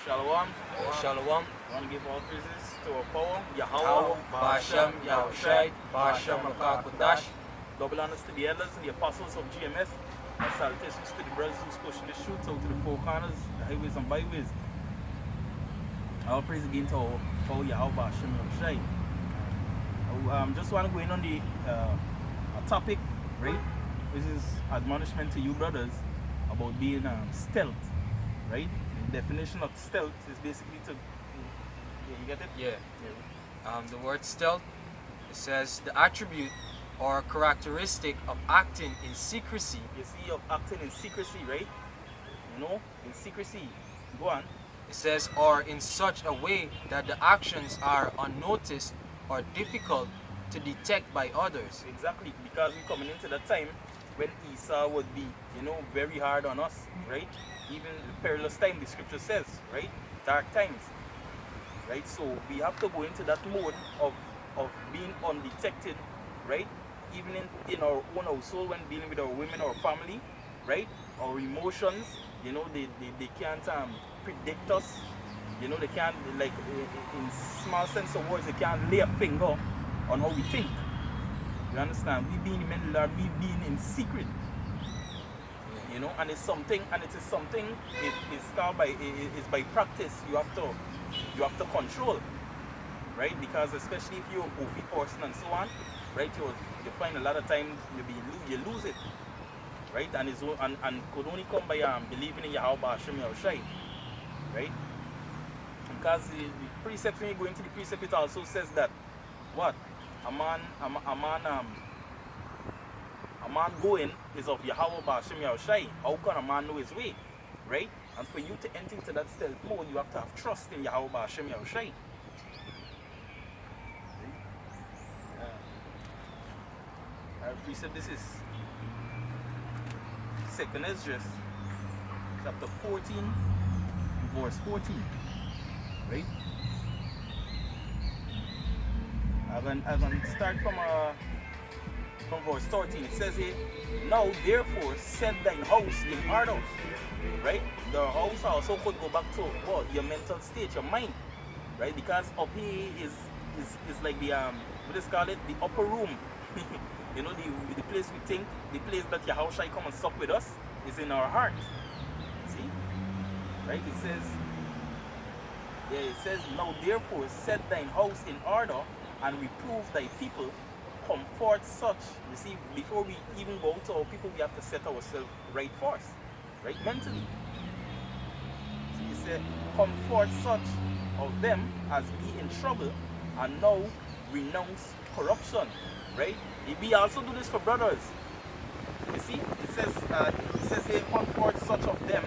Shalom. Shalom. I want to give all praises to our power, Yahweh, Yahweh, Bashem, Yahushai, Bashem, Makakodash. double honors to the elders and the apostles of GMS. And salutations to the brothers who's pushing the shoot out to the four corners, the highways and byways. All praise again to our power, Yahweh, Bashem, Yahushai. Just want to go in on the a topic, right? Which is admonishment to you brothers about being stealth, right? The definition of stealth is basically to, yeah, you get it? Yeah. The word stealth, it says the attribute or characteristic of acting in secrecy. You see, of acting in secrecy, right? You know, in secrecy. Go on. It says, or in such a way that the actions are unnoticed or difficult to detect by others. Exactly, because we're coming into that time when Esau would be, you know, very hard on us, right? Even the perilous time, the scripture says, right? Dark times, right? So we have to go into that mode of being undetected, right? Even in our own household when dealing with our women or family, right? Our emotions, you know, they can't predict us. You know, they can't, like, in small sense of words, they can't lay a finger on how we think. You understand? We being in Lord, we being in secret. You know, and it's something, and it is something. It's called by it's by practice. You have to control, right? Because especially if you're a goofy person and so on, right? You find a lot of times you lose it, right? And it's and could only come by believing in Yahweh Hashem Yahushai, right? Because the precept, when you go into the precept, it also says that what a man going is of Yahweh Bashem Yahushai. How can a man know his way? Right? And for you to enter into that stealth mode, you have to have trust in Yahweh Bashem Yahushai. Our precept, this is 2nd Esdras, chapter 14, verse 14. Right? I'm going to start from verse 13. It says here, now therefore set thine house in order. Right? The house also could go back to what? Your mental state, your mind. Right? Because up here is like the what is called it? The upper room. You know, the place we think, the place that your house shall come and sup with us is in our heart. See? Right? It says, now therefore set thine house in order and reprove thy people, comfort such. You see, before we even go to our people, we have to set ourselves right first, right? Mentally. So you say, comfort such of them as be in trouble and now renounce corruption, right? We also do this for brothers. You see, it says here, comfort such of them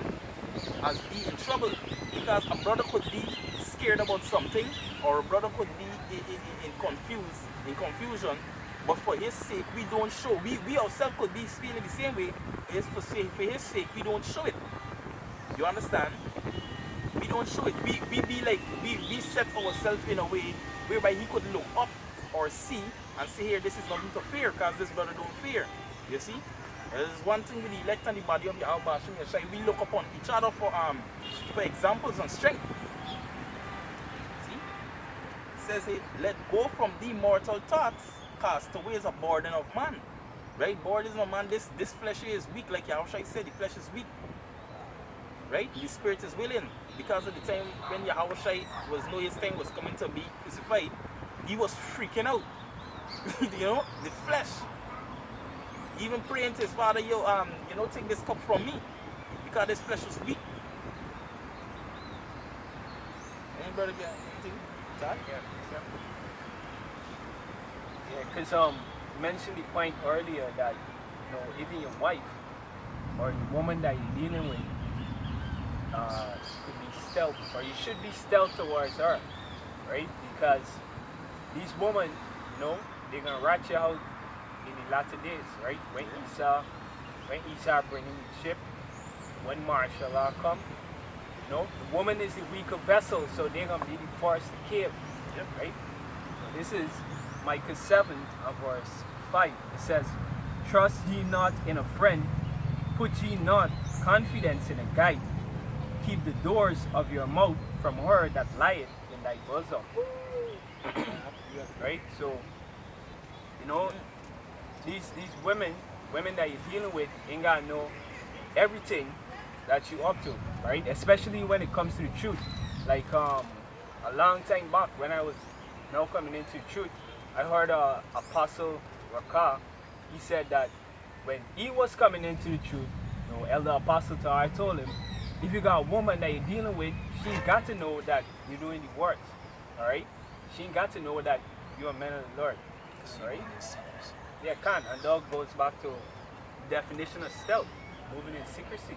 as be in trouble, because a brother could be scared about something, or a brother could be in confusion, but for his sake we don't show. We ourselves could be feeling the same way. It's for his sake we don't show it. You understand? We don't show it. We be like we set ourselves in a way whereby he could look up or see and say, here, this is nothing to fear, because this brother don't fear. You see? There's one thing with the elect and the body of Yahweh Hashem Yahushai. We look upon each other for examples and strength. See? It says here, let go from the mortal thoughts, cast away is a burden of man. Right? Burden of man, this flesh is weak, like Yahushai said, the flesh is weak. Right? The spirit is willing. Because of the time when Yahushai his time was coming to be crucified, he was freaking out. You know, the flesh. Even praying to his father, take this cup from me, because this flesh was weak. Any brother got anything? Todd? Yeah, because you mentioned the point earlier that, even your wife or the woman that you're dealing with could be stealth, or you should be stealth towards her, right? Because these women, they're gonna rat you out in the latter days, right? When Esau bringing the ship, when martial law come, the woman is the weaker vessel, so they're gonna be the first to kill, right? So this is Micah 7 verse 5. It says, trust ye not in a friend, put ye not confidence in a guide. keep the doors of your mouth from her that lieth in thy bosom. Right? So, you know, these women that you're dealing with ain't gotta know everything that you up to, right? Especially when it comes to the truth. Like a long time back when I was now coming into the truth, I heard Apostle Raka, he said that when he was coming into the truth, you know, Elder Apostle Tar told him, if you got a woman that you're dealing with, she ain't got to know that you're doing the works. Alright? She ain't got to know that you're a man of the Lord. Alright? Yeah, can. And that goes back to definition of stealth, moving in secrecy.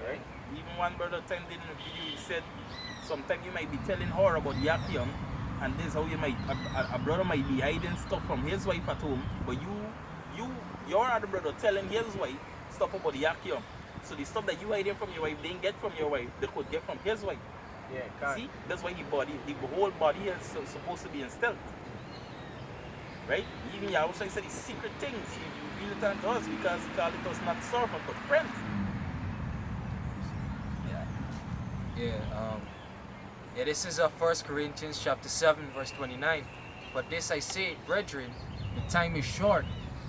Right? Even one brother attended in a video, he said sometimes you might be telling her about Yakiam, and this is how you might a brother might be hiding stuff from his wife at home, but your other brother telling his wife stuff about Yakiam. So the stuff that you hiding from your wife, they didn't get from your wife, they could get from his wife. Yeah, can. See, that's why the whole body is supposed to be in stealth. Right? Even Yahushua said the secret things, he revealed it unto us because he called it us not servant but friends. Yeah, this is 1 Corinthians chapter 7 verse 29. But this I say, brethren, the time is short.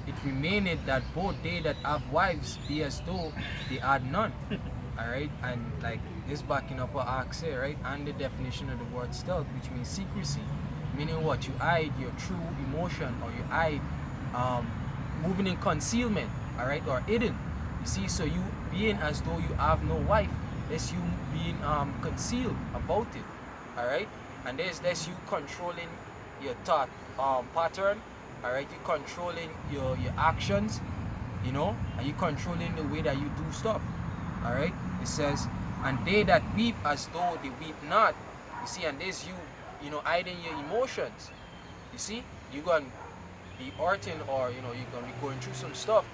It remaineth that both they that have wives be as though they had none. Alright, and like this backing up what Axe say, right? And the definition of the word stealth, which means secrecy. Meaning what? You hide your true emotion, or you hide moving in concealment, alright, or hidden. You see, so you being as though you have no wife. That's you being concealed about it, all right? And that's you controlling your thought pattern, all right? You controlling your actions, you know, and you controlling the way that you do stuff, all right? It says, and they that weep as though they weep not. You see, and there's you know, hiding your emotions. You see, you're gonna be hurting, or you know, you're gonna be going through some stuff,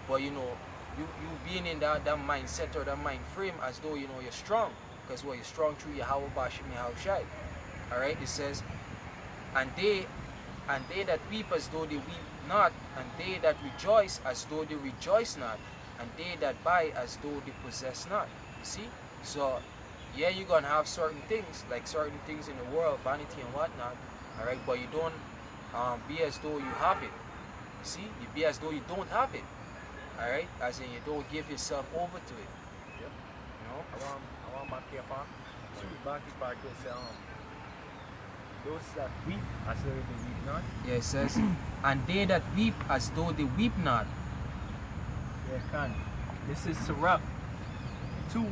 but you know, you being in that mindset or that mind frame as though you know you're strong, because you're strong through your Bashim Yahushai. Alright, it says, and they that weep as though they weep not, and they that rejoice as though they rejoice not, and they that buy as though they possess not. You see? So yeah, you're gonna have certain things, like certain things in the world, vanity and whatnot, alright, but you don't be as though you have it. You see? You be as though you don't have it. Alright, as in you don't give yourself over to it. Yep. You know? I want my kepa. Back if I could say, those that weep as though they weep not. Yeah, it says, and they that weep as though they weep not. Yeah, can. This is Sirach 2,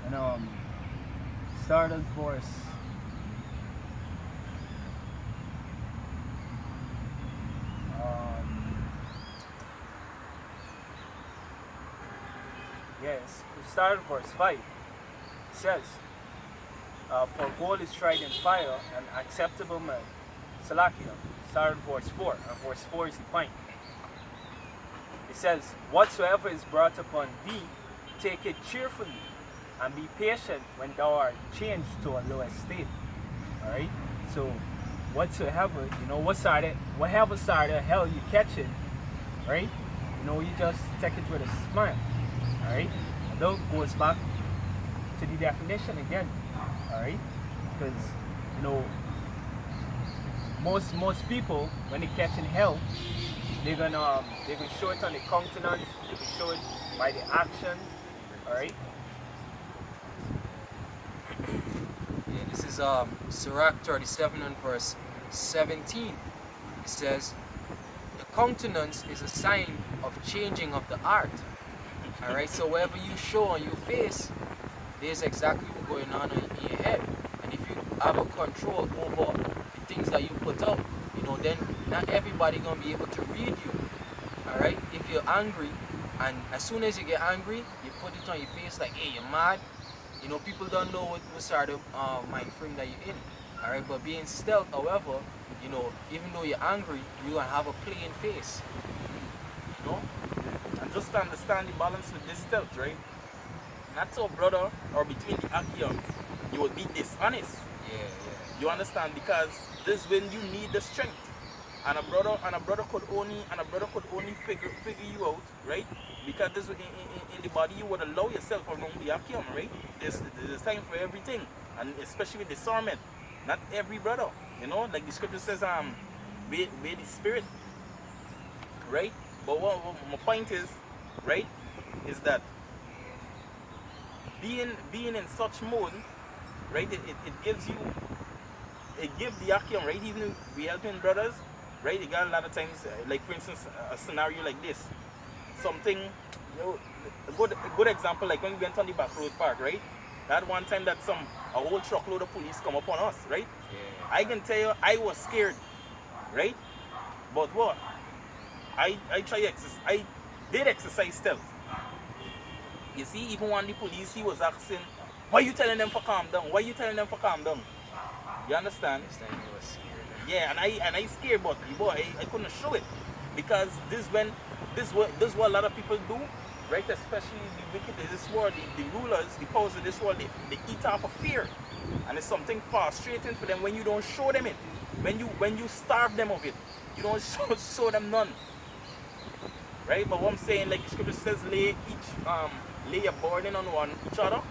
and start at verse. Yes, we started verse 5. It says, for gold is tried in fire, and acceptable man, Salakia. Started verse 4, and verse 4 is the point. It says, whatsoever is brought upon thee, take it cheerfully, and be patient when thou art changed to a lower state. Alright? So, whatsoever, you know, whatever side of hell you catch it, right? You know, you just take it with a smile. Alright? And that goes back to the definition again. Alright? Because, you know, most people, when they catch in hell, they're gonna show it on the countenance, they can show it by the actions. Alright? Yeah, this is Sirach 37 and verse 17. It says, the countenance is a sign of changing of the heart. Alright, so whatever you show on your face, there's exactly what's going on in your head. And if you have a control over the things that you put out, you know, then not everybody gonna be able to read you. Alright, if you're angry, and as soon as you get angry, you put it on your face like, hey, you're mad. You know, people don't know what sort of mind frame that you're in. Alright, but being stealth, however, you know, even though you're angry, you're gonna have a plain face. You know? And just to understand the balance with this stealth, right? Not so brother or between the Akion, you will be dishonest. Yeah. You understand? Because this when you need the strength. and a brother could only figure you out, right? Because this in the body you would allow yourself around the akim, right? There's time for everything, and especially with discernment. Not every brother, you know, like the scripture says, we're the spirit, right? But what my point is, right, is that being in such mode, right, it gives you, it gives the akim, right? Even if we helping brothers, right? You got a lot of times, like for instance, a scenario like this, something, you know, a good example, like when we went on the back road park, right? That one time that a whole truckload of police come upon us, right? Yeah. I can tell you, I was scared, right? But what? I did exercise stealth. You see, even when the police, he was asking, why you telling them for calm down? Why you telling them for calm down? You understand? This time he was scared. Yeah, and I scared, but boy, I couldn't show it because this what a lot of people do, right? Especially the wicked in this world, the rulers, the powers of this world, they eat off of fear, and it's something frustrating for them when you don't show them it, when you starve them of it, you don't show them none, right? But what I'm saying, like the scripture says, lay your burden on each other,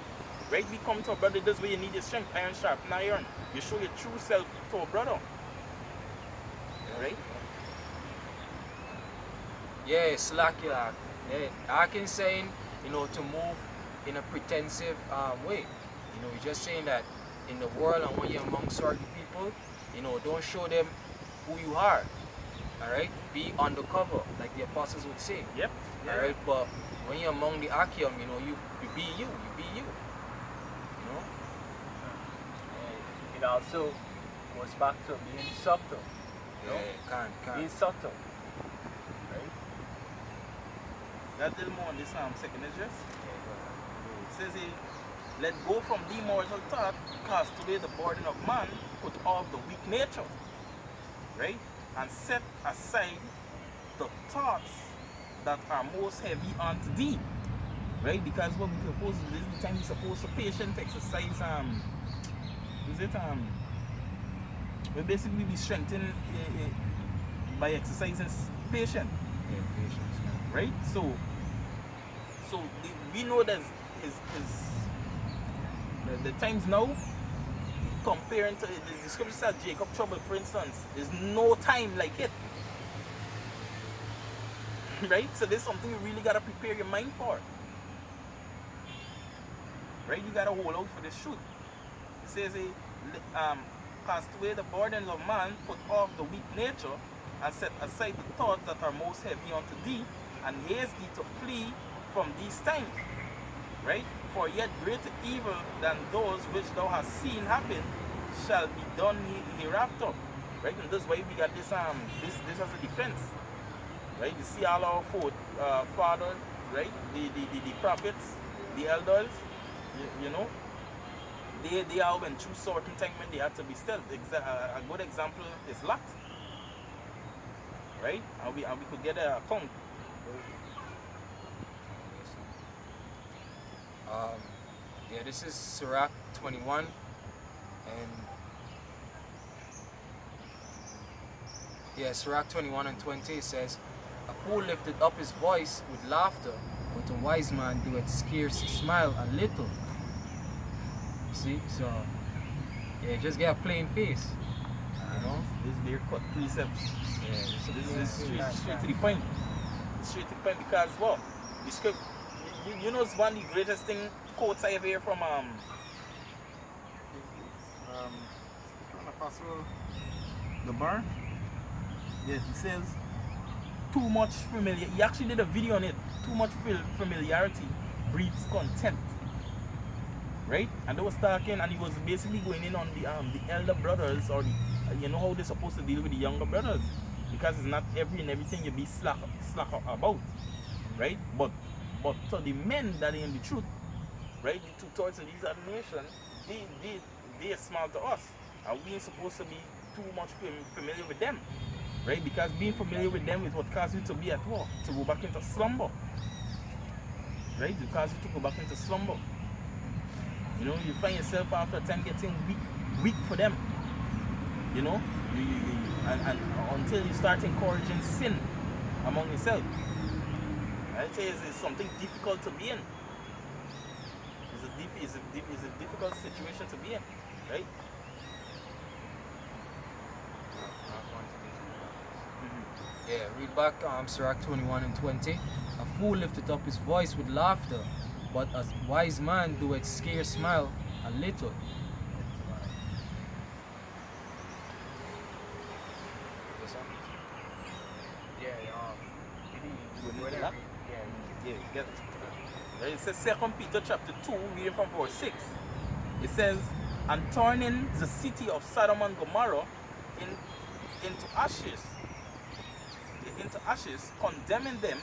right? We come to a brother this way, you need your strength, iron sharpen iron. You show your true self to a brother. Right? Yeah, it's like yeah, I can saying, you know, to move in a pretensive way. You know, you're just saying that in the world and when you're among certain people, you know, don't show them who you are. Alright? Be undercover, like the apostles would say. Yep. Yeah. Alright, but when you're among the Akim, you know, you be you. You know? And it also goes back to being subtle. You know? Yeah, can't. Being subtle. Right? That little more on this second address. It says here, let go from the mortal thought, cast away the burden of man, put off the weak nature. Right? And set aside the thoughts that are most heavy unto thee. Right? Because what we supposed to do, this is the time we're supposed to patient exercise we basically be strengthened by exercising patience. Yeah, patience. Right? So we know that the times now, comparing to the scripture says Jacob trouble, for instance, there's no time like it. Right? So there's something you really gotta prepare your mind for. Right? You gotta hold out for this truth. It says cast away the burdens of man, put off the weak nature, and set aside the thoughts that are most heavy unto thee, and haste thee to flee from these times. Right? For yet greater evil than those which thou hast seen happen shall be done hereafter. Right? And this way we got this as a defense. Right? You see all our fathers, right? The prophets, the elders, you know, they all went through certain time when they had to be stealth. A good example is Lot. Right? And we could get an account. Yeah, this is Sirach 21, and yeah, Sirach 21 and 20, it says, a fool lifted up his voice with laughter, but a wise man doeth scarce smile a little. See, so yeah, just get a plain face, you know. This beer cut precepts. Yeah, This is straight to the point. Straight to the point because what? The script, you know, it's one of the greatest quotes I ever hear from Apostle the bar. Yes, he says too much familiar. He actually did a video on it. Too much familiarity breeds contempt. Right? And they was talking, and he was basically going in on the elder brothers, or you know how they're supposed to deal with the younger brothers, because it's not everything you be slack about, right? But to the men that are in the truth, right? The two-thirds of these other nations, they are small to us, and we ain't supposed to be too much familiar with them, right? Because being familiar with them is what causes you to be at war, to go back into slumber, right? It causes you to go back into slumber. You know, you find yourself after a time getting weak for them. You know, and until you start encouraging sin among yourself. I say it's something difficult to be in. It's a difficult situation to be in, right? Yeah, read back Sirach 21 and 20. A fool lifteth up his voice with laughter, but a wise man doeth scarce smile a little. Yeah, You whatever. need that? Yeah. Yeah, get it. Right, it says 2 Peter chapter 2, reading from verse 6. It says, and turning the city of Sodom and Gomorrah into ashes, condemning them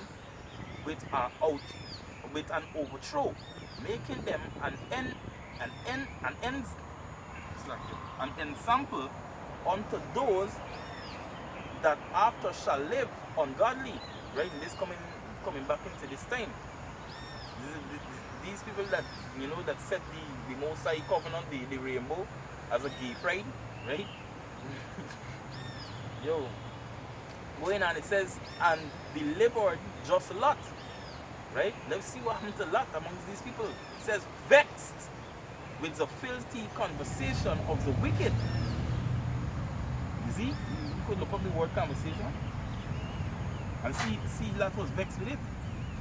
with an overthrow, making them an ensample unto those that after shall live ungodly. Right? And this coming back into this time. These people that that set the Most High covenant, the rainbow, as a gay pride, right? Yo, going on, it says, and delivered just Lot, right? Let's see what happened to Lot amongst these people. It says, vexed with the filthy conversation of the wicked. You see, you could look up the word conversation and see Lot was vexed with it.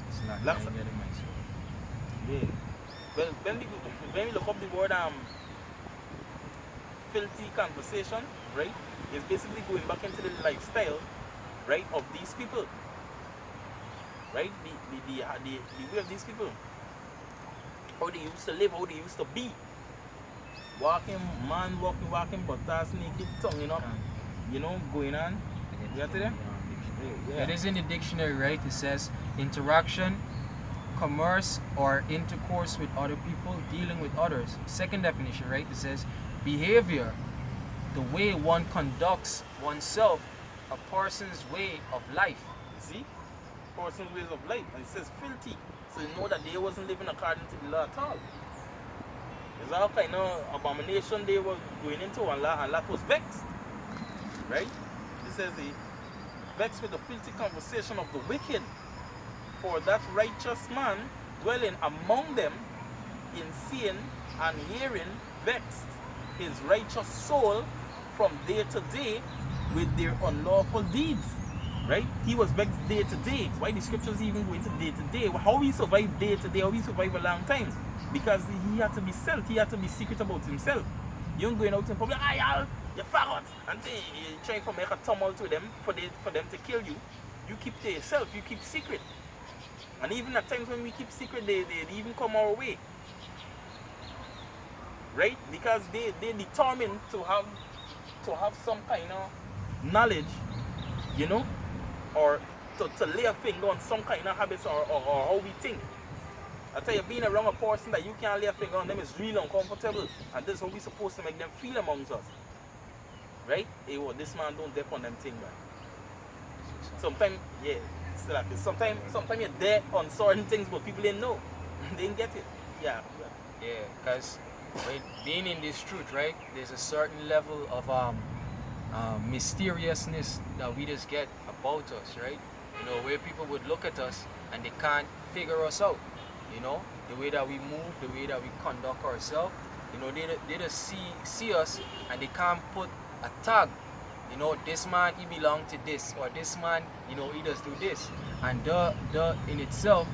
It's not Lots getting of- myself. Yeah. Well, when we look up the word filthy conversation, right? It's basically going back into the lifestyle, right, of these people. Right? The way of these people. How they used to live, how they used to be. Walking, but that's naked, tongue, going on. You got to them? It is in the dictionary, right? It says interaction, commerce, or intercourse with other people, dealing with others. Second definition, right? It says behavior, the way one conducts oneself, a person's way of life. See? Person's ways of life. And it says filthy. So you know that they wasn't living according to the law at all. There's all kind of abomination they were going into, and Lot was vexed. Right? It says he vexed with the filthy conversation of the wicked. For that righteous man dwelling among them in seeing and hearing vexed his righteous soul from day to day with their unlawful deeds. Right? He was vexed day to day. Why the scriptures even go into day to day? How he survived day to day, how he survived a long time? Because he had to be stealth, he had to be secret about himself. You ain't going out in public, y'all, you faggot, and you trying to make a tumult to them for them to kill you. You keep to yourself, you keep secret. And even at times when we keep secret, they even come our way. Right? Because they determined to have some kind of knowledge, or to lay a finger on some kind of habits or how we think. I tell you, being around a person that you can't lay a finger on them is really uncomfortable. And this is how we're supposed to make them feel amongst us. Right? Hey, well, this man don't dip on them thing, man. Sometimes, yeah, still like this. Sometimes you're there on certain things, but people didn't know. They didn't get it. Yeah. Yeah, because being in this truth, right, there's a certain level of mysteriousness that we just get about us, right? Where people would look at us and they can't figure us out. The way that we move, the way that we conduct ourselves, they just see us and they can't put a tag. This man, he belong to this, or this man, he does do this. And the in itself,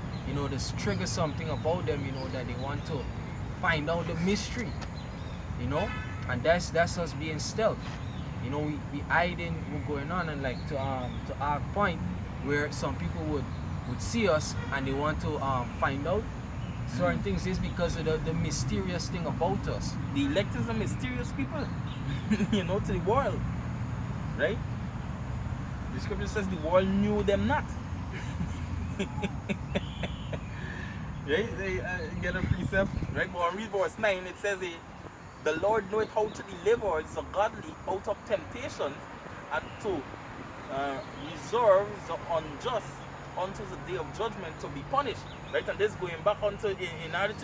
this triggers something about them, that they want to find out the mystery, and that's us being stealth. We hiding what's going on, and like to our point where some people would see us and they want to find out certain things is because of the mysterious thing about us. The elect is a mysterious people, to the world. Right? The scripture says the world knew them not. Right? They get a precept. Right? But on read verse 9, it says, the Lord knoweth how to deliver the godly out of temptations, and to reserve the unjust unto the day of judgment to be punished. Right? And this going back onto in order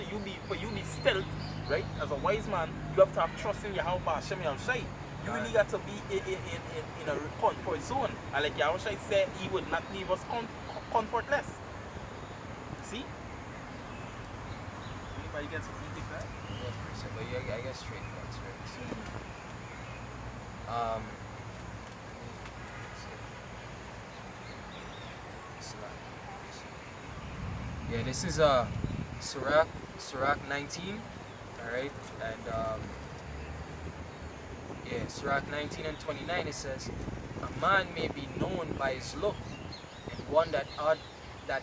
for you be stealth, right? As a wise man, you have to have trust in Yahweh Hashem Yahshai. You really got to be in a comfort zone. And like Yahushua said, he would not leave us comfortless. See? Anybody get something like that? So, but I guess straight points, right? So, yeah, this is Sirach 19, all right, and yeah, Sirach 19 and 29. It says, "A man may be known by his look, and one that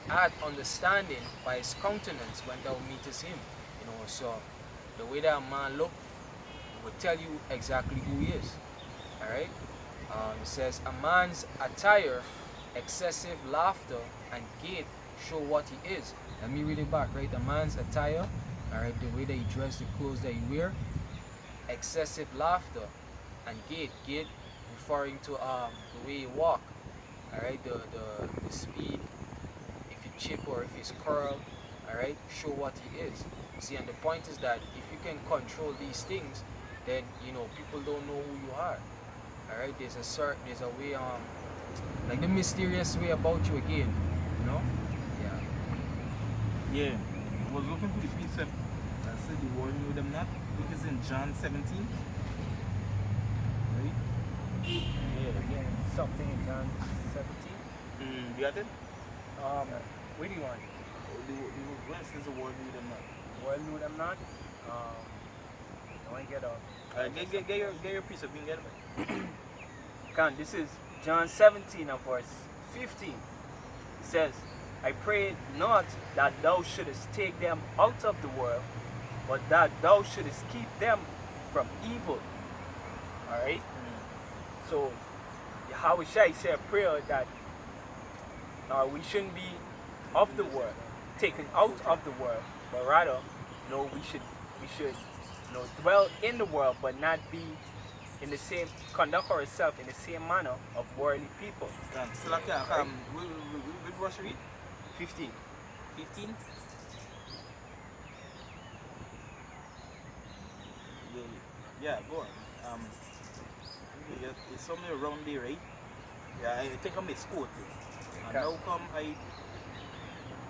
hath understanding by his countenance when thou meetest him." You know, so the way that a man look will tell you exactly who he is. All right. It says, "A man's attire, excessive laughter, and gait show what he is." Let me read it back, right? A man's attire, all right, the way that he dress, the clothes that he wear, excessive laughter, and gait referring to the way he walk, all right, the speed, if he chip or if he's curl, all right, show what he is. See, and the point is that if you can control these things, then you know people don't know who you are. All right, there's a way like the mysterious way about you again, you know. Yeah, I was looking for the precept that said the world knew them not. I think it's in John 17. Right? Yeah, again, something in John 17. You got it? Where do you want? Where says the world knew them not? World knew them not. I want to get up. Get your precept, we can get it. This is John 17 and verse 15. It says, "I pray not that thou shouldest take them out of the world, but that thou shouldest keep them from evil." Alright? So, Yahushua said a prayer that we shouldn't be of the world, taken out of the world, but rather, we should dwell in the world, but not be in the same, conduct ourselves in the same manner of worldly people. Which verse read? 15. 15? Yeah, go on. It's somewhere around there, right? Yeah, I think I misquoted. And now come I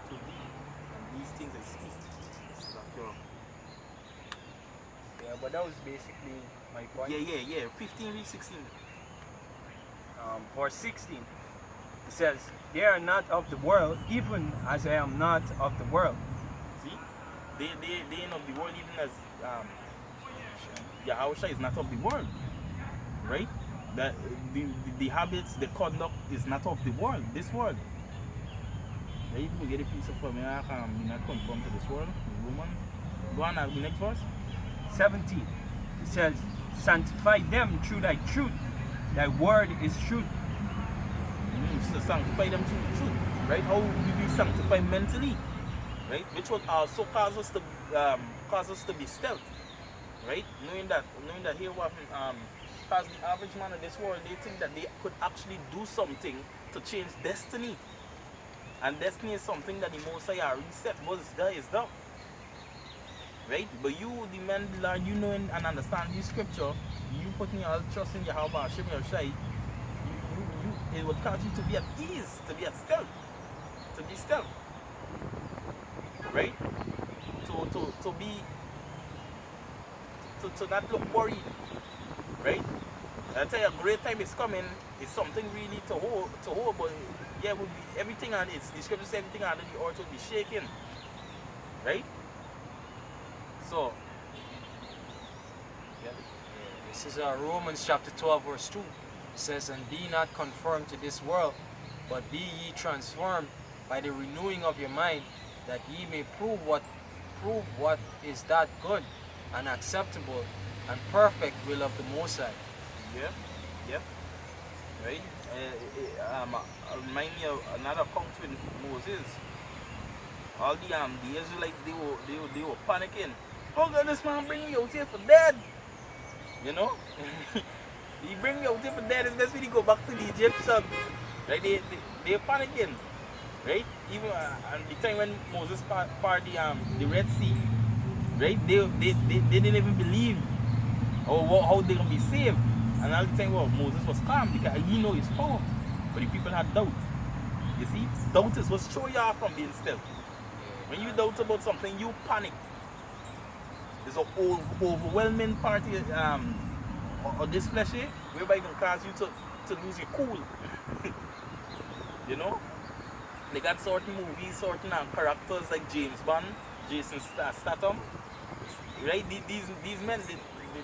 to thee, and these things I speak. Yeah, but that was basically my point. Yeah. 15 read 16. Verse 16. It says, "They are not of the world, even as I am not of the world." See? They ain't of the world, even as Yahushua is not of the world. Right? That the habits, the conduct is not of the world, this world. Right? You get a piece of me, I can be not conformed to this world. Woman. Go on, the next verse. 17. It says, "Sanctify them through thy truth. Thy word is truth." To sanctify them through the truth, right? How do we sanctify mentally, right? Which would also cause us to be stealth, right? Knowing that here what cause the average man in this world, they think that they could actually do something to change destiny, and destiny is something that the Most High are reset. But is done, right? But you, the man, learn, you know and understand the scripture. You putting your trust in Yahweh, Hashem Yahushai. It would cause you to be at ease, to be stealth, right? To not look worried, right? I tell you, a great time is coming. It's something really to hold, but yeah, would be everything on it. The scripture says everything under the earth will be shaking, right? So, yeah. This is Romans chapter 12, verse 2. It says, "And be not conformed to this world, but be ye transformed by the renewing of your mind, that ye may prove what is that good and acceptable and perfect will of the Most High." Yeah, right. Remind me of another account with Moses. All the Israelites, they were panicking. How can this man bring me out here for dead? You know. He bring me out here for dead, especially go back to the Egyptians. Right? They're panicking. Right? Even at the time when Moses parted the Red Sea, right? They didn't even believe how they're gonna be saved. And all the time, well, Moses was calm because he know his power. But the people had doubt. You see, doubt is what throw you off from being still. When you doubt about something, you panic. There's an overwhelming party of this flesh here, whereby it can cause you to lose your cool. You know? They got certain movies, certain characters like James Bond, Jason Statham. Right? These men,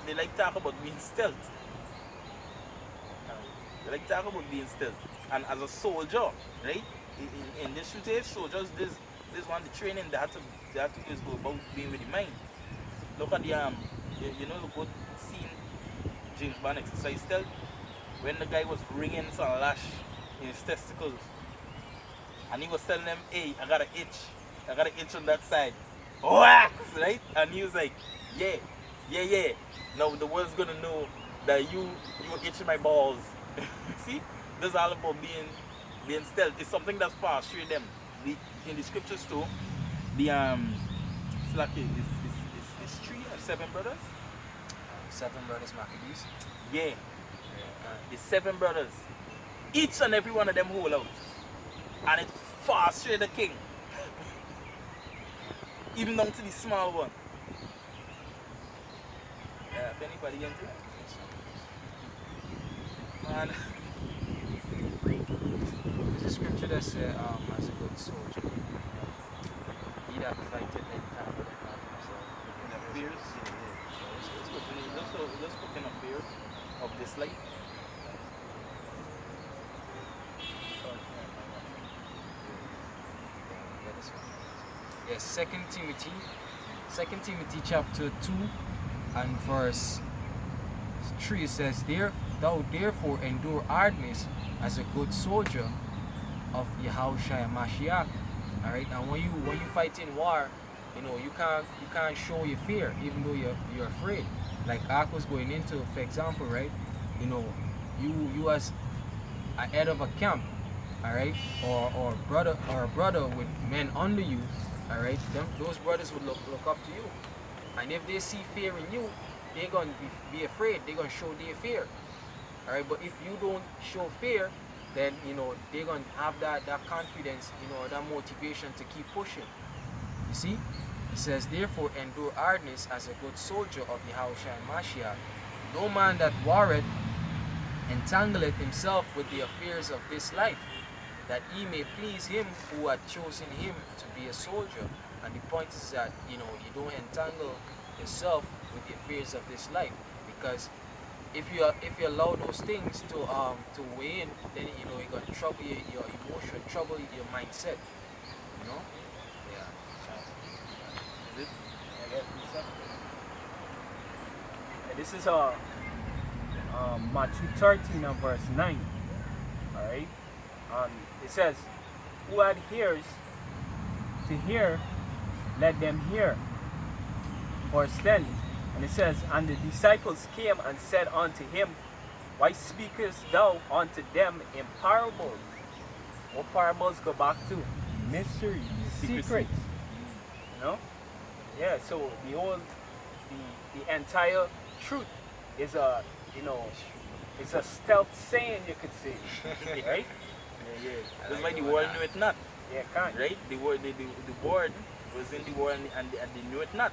they like talk about being stealth. They like talk about being stealth. And as a soldier, right? In this shooting, soldiers, this one, the training they have to do is go about being with the mind. Look at the you know the good scene James Bond exercise stealth when the guy was ringing some lash in his testicles, and he was telling them, "Hey, I got an itch on that side." Wax, right? And he was like, "Yeah. Now the world's gonna know that you were itching my balls." See, this is all about being stealth. It's something that's far through them. In the scriptures too, the it's like it's 3 or 7 brothers. 7 brothers Maccabees. Yeah. It's 7 brothers. Each and every one of them hold out, and it far through the king, even down to the small one. Yeah, if anybody into it, man. There's a scripture that says, as a good soldier, he that fighteth and conquereth not himself. Fears. Let's put in a fear of this life. Yes, 2 Timothy chapter 2 and verse 3 says, Thou therefore endure hardness as a good soldier of Yahushua Mashiach. Alright, and when you fight in war, you know, you can't show your fear even though you're afraid. Like Ark was going into, for example, right? You know, you as a head of a camp, alright, or a brother with men under you, alright, those brothers would look up to you. And if they see fear in you, they're gonna be afraid, they're gonna show their fear. Alright, but if you don't show fear, then you know they're gonna have that confidence, you know, that motivation to keep pushing. You see? It says, Therefore endure hardness as a good soldier of Yahushua and Mashiach. No man that warreth entangleth himself with the affairs of this life, that he may please him who hath chosen him to be a soldier. And the point is that, you know, you don't entangle yourself with the affairs of this life, because if you allow those things to weigh in, then you know you're gonna trouble your emotion, trouble your mindset. You know? Yeah. Is it? This is Matthew 13 and verse 9. Alright? It says, Who had ears to hear, let them hear. Verse 10. And it says, And the disciples came and said unto him, Why speakest thou unto them in parables? What parables go back to? Mysteries, secrets. You know? Yeah, so the entire truth is a, you know, it's a stealth saying, you could say. Right? Yeah. That's why the world knew it not. Yeah, can't. Right? The word was in the world and they knew it not.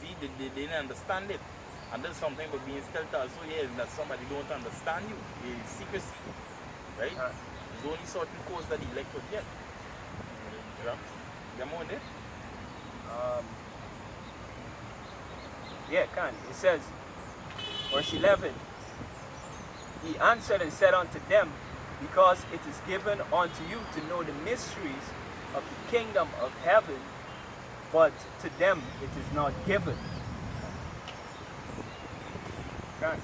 See, they didn't understand it. And there's something about being stealth also here is that somebody don't understand you. It's secrecy. Right? There's only certain codes that the elect would get. Yeah. You more on it? Yeah, can. It says, verse 11, He answered and said unto them, Because it is given unto you to know the mysteries of the kingdom of heaven, but to them it is not given. Can.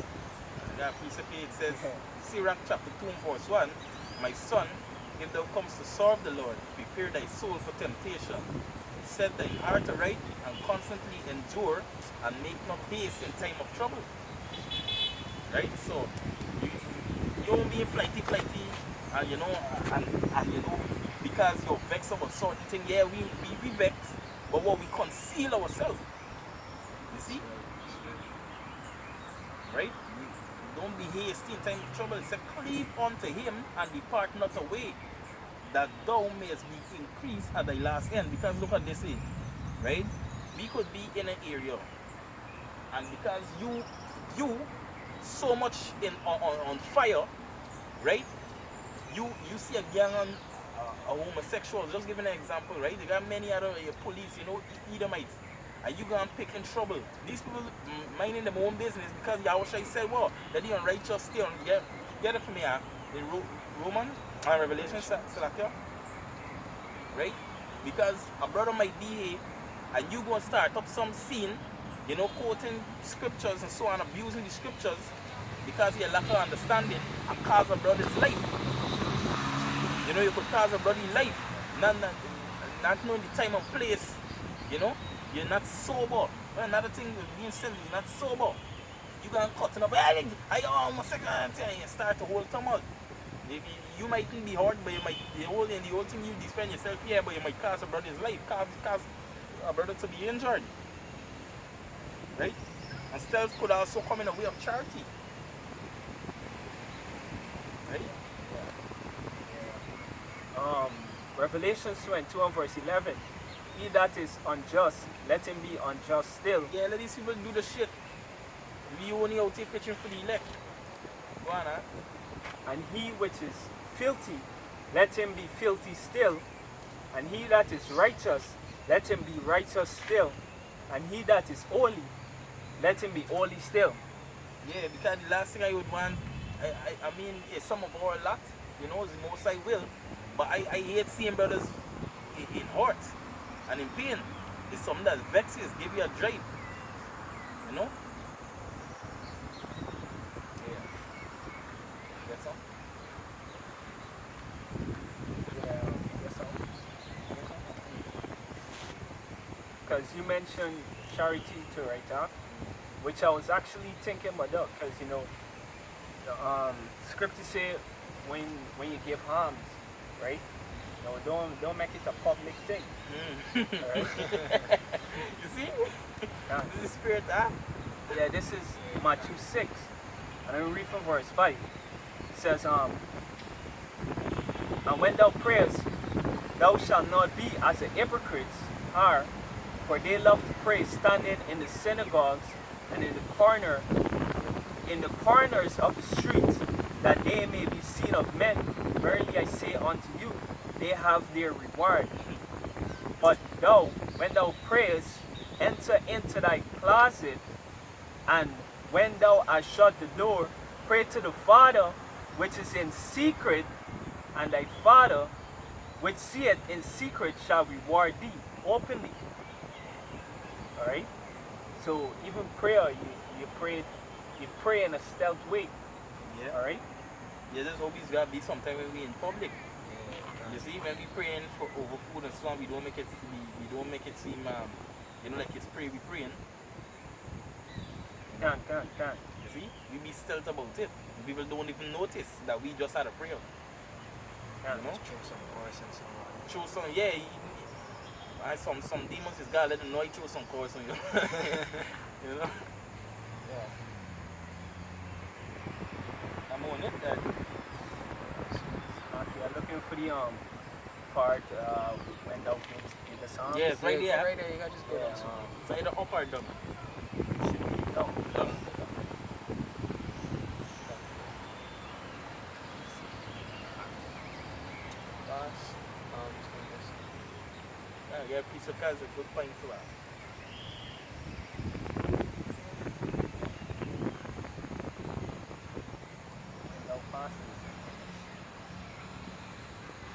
That piece of it says, Sirach chapter 2 verse 1, My son, if thou comest to serve the Lord, prepare thy soul for temptation. Set thine heart aright and constantly endure, and make not haste in time of trouble. Right? So you don't be flighty, and you know, and you know, because you're vexed about certain thing. Yeah, we vex, but what we conceal ourselves. You see? Right? don't be hasty in time of trouble. It said, cleave unto him and depart not away, that thou mayest be increased at thy last end. Because look at this here, right? We could be in an area, and because you so much on fire, right? You see a gang on a homosexual. Just giving an example, right? They got many other police, Edomites, and you gonna pick in trouble. These people minding their own business because Yahushua said, well, that the unrighteous stay on. Get it from me, in Roman and Revelation, Salakia, right? Because a brother might be here and you gonna start up some scene, quoting scriptures and so on, abusing the scriptures because you lack of understanding and cause a brother's life. You could cause a brother's life, not knowing the time and place. You're not sober. Another thing with being said, you're not sober. You gonna cut up, I almost second and you start to hold tumult. You mightn't be hurt, but you might the whole thing you defend yourself here, but you might cause a brother's life, cause a brother to be injured. Right? And stealth could also come in a way of charity. Right? Revelation 22 and verse 11. He that is unjust, let him be unjust still. Yeah, let these people do the shit. We only out here fetching for the elect. Go on, huh? And he which is filthy, let him be filthy still. And he that is righteous, let him be righteous still. And he that is holy, let him be holy still. Yeah, because the last thing I would want, I mean, some of our lot, is the most I will. But I hate seeing brothers in hurt and in pain. It's something that vexes, give you a drive. Yeah. That's all. Yeah, that's all. Because you mentioned charity too, right, huh? Which I was actually thinking about that, because the scripture say when you give alms, right? Don't make it a public thing. Right? You see? This is spirit, huh? Yeah, this is Matthew 6. And I read from verse 5. It says, and when thou prayest, thou shalt not be as the hypocrites are, for they love to pray standing in the synagogues and in the corners of the streets, that they may be seen of men. Verily I say unto you, they have their reward. But thou, when thou prayest, enter into thy closet, and when thou hast shut the door, pray to the Father which is in secret, and thy Father which seeth in secret shall reward thee openly. Alright? So even prayer, you pray in a stealth way. Yeah. Alright? Yeah, there's always gotta be sometime when we in public. You see, when we praying for over food and so on, we don't make it seem like it's we praying. Can't. You see? We be stealth about it. People don't even notice that we just had a prayer. Can't. Show some course and so on. Throw some, yeah. Some demons is gotta let them know he throw some course on you. You know? Yeah. I'm on it that. Okay, I'm looking for the part when thou give the psalm. Yeah, it's right there. Right there, you gotta just go down. It's either up or down. No. Yeah, a piece of cars a good point to have. No fasting.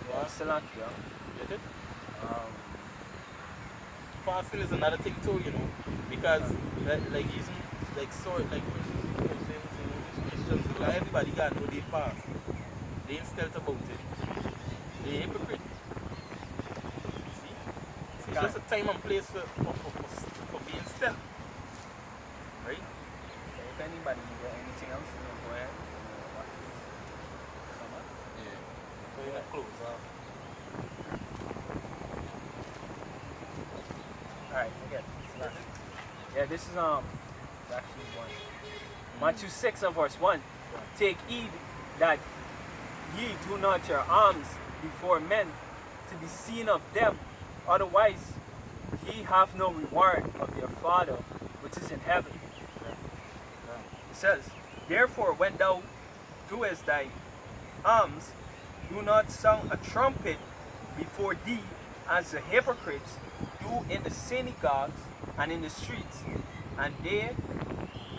Yeah. Salakia. Get it? Fasting is another thing too, because like using Christians, like everybody got know they fast. They ain't stealth about it. They hypocrite. See? It's just a time and place for being stealth. Right? If anybody got anything else, go ahead. So you're not close off. Alright, again. Yeah, this is actually one. Matthew 6 and verse 1. Take heed that ye do not your alms before men to be seen of them, otherwise ye have no reward of your Father which is in heaven. It says, therefore when thou doest thy alms, do not sound a trumpet before thee as the hypocrites do in the synagogues and in the streets, and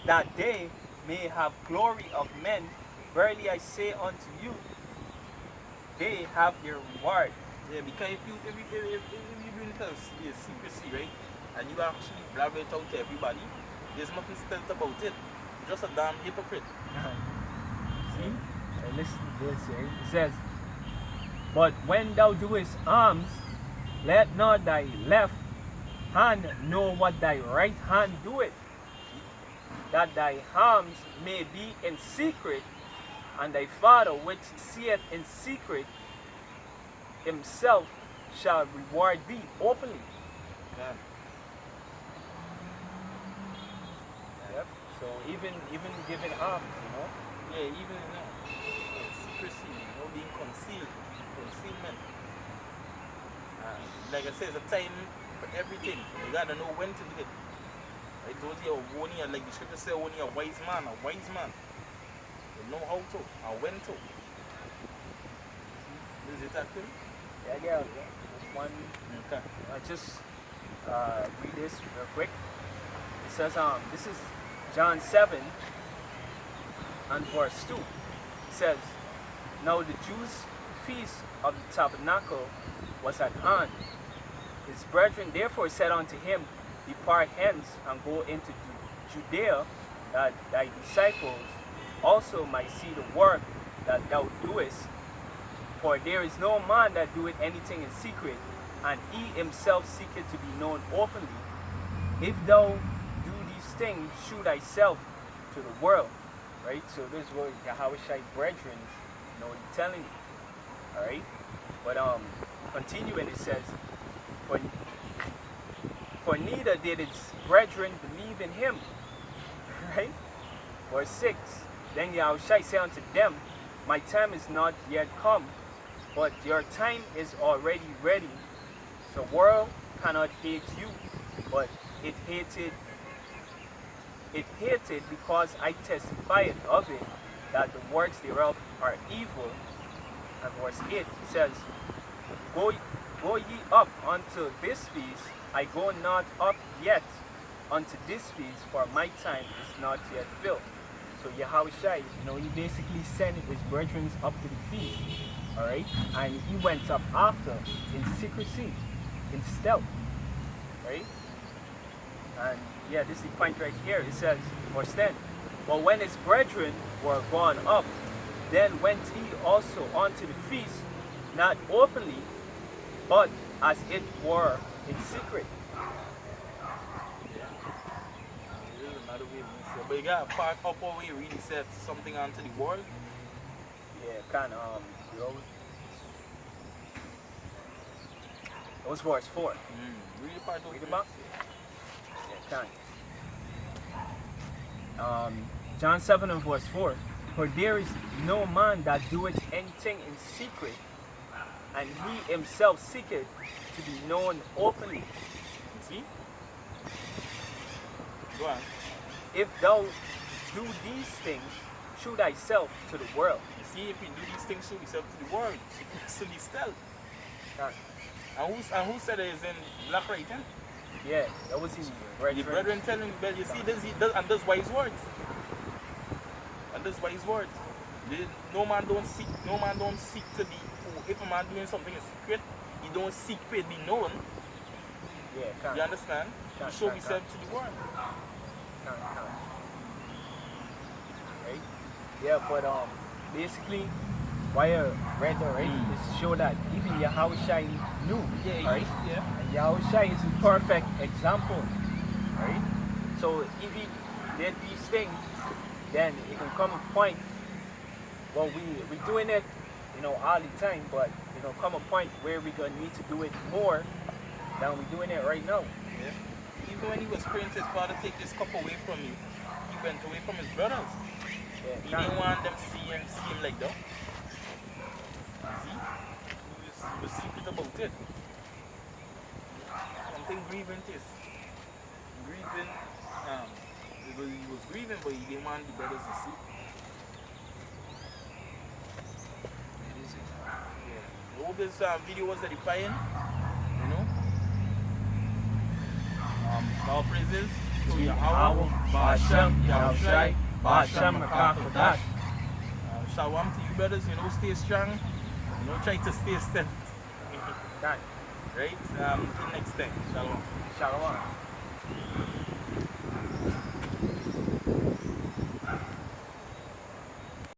that they may have glory of men. Verily I say unto you, they have their reward. Yeah, because if you do it as secrecy, right, and you actually blab it out to everybody, there's nothing stealth about it. You're just a damn hypocrite. See? And listen to this, eh? It says, but when thou doest alms, let not thy left hand know what thy right hand doeth, that thy alms may be in secret, and thy Father which seeth in secret himself shall reward thee openly. Yeah. Yep. So even giving alms, you know. Yeah, even secrecy, being concealment. Like I said, it's a time for everything. You gotta know when to do it. Right? Those here only, like the scripture say, only a wise man. You know how to and when to. Is it accurate? Yeah. Just one. Okay. Just read this real quick. It says, this is John 7 and verse 2. It says, now the Jews' feast of the tabernacle was at hand. His brethren therefore said unto him, depart hence and go into Judea, that thy disciples also might see the work that thou doest. For there is no man that doeth anything in secret, and he himself seeketh to be known openly. If thou do these things, shew thyself to the world. Right? So this is what Yahushai brethren, he's telling you. Alright? But continuing, it says, for neither did his brethren believe in him. Right? Verse 6. Then Yahushai said unto them, my time is not yet come, but your time is already ready. The world cannot hate you, but it hated because I testified of it, that the works thereof are evil. And verse 8 says, Go ye up unto this feast, I go not up yet unto this feast, for my time is not yet filled. So Yahushai, he basically sent his brethren up to the feast, alright? And he went up after in secrecy, in stealth, right? And yeah, this is the point right here. It says, verse 10, but when his brethren were gone up, then went he also unto the feast, not openly, but as it were in secret. But you got a part up where you really said something onto the world. Yeah, kind of, it was verse 4. Read the part Read them up. Yeah, kind. John 7 and verse 4. For there is no man that doeth anything in secret, and he himself seeketh to be known openly. See? Go on. If thou do these things, shew thyself to the world. You see, if you do these things, show yourself to the world. To be stealth. And who said it is in black writing? Yeah, that was his brethren. The brethren telling him, well, you see, and that's wise words. And that's wise words. No man don't seek to be, if a man doing something in secret, he don't seek for it to be known. Yeah, can't. You understand? You show yourself to the world. Right? Yeah, but basically, why I read that, right, is to show that even Yahushai knew, right? Yeah. And Yahushai is a perfect example, right? So if he did these things, then it can come a point, well, we're doing it, all the time, but come a point where we're gonna need to do it more than we're doing it right now. Yeah. Even when he was praying to his Father, take this cup away from me, he went away from his brothers. Yeah, He can't. didn't want them see him like that. See? He was secret about it. Something grieving is. Grieving, he was grieving, but he didn't want the brothers to see. It is it. Yeah. I hope this video was edifying. You know? All praises to Yahweh, Ba'ashem, Yahushai, Ba'ashem, Makakodash. Shalom to you brothers, you know, stay strong. You know, try to stay steady. Done. Right? Until next time. Shalom. Shalom.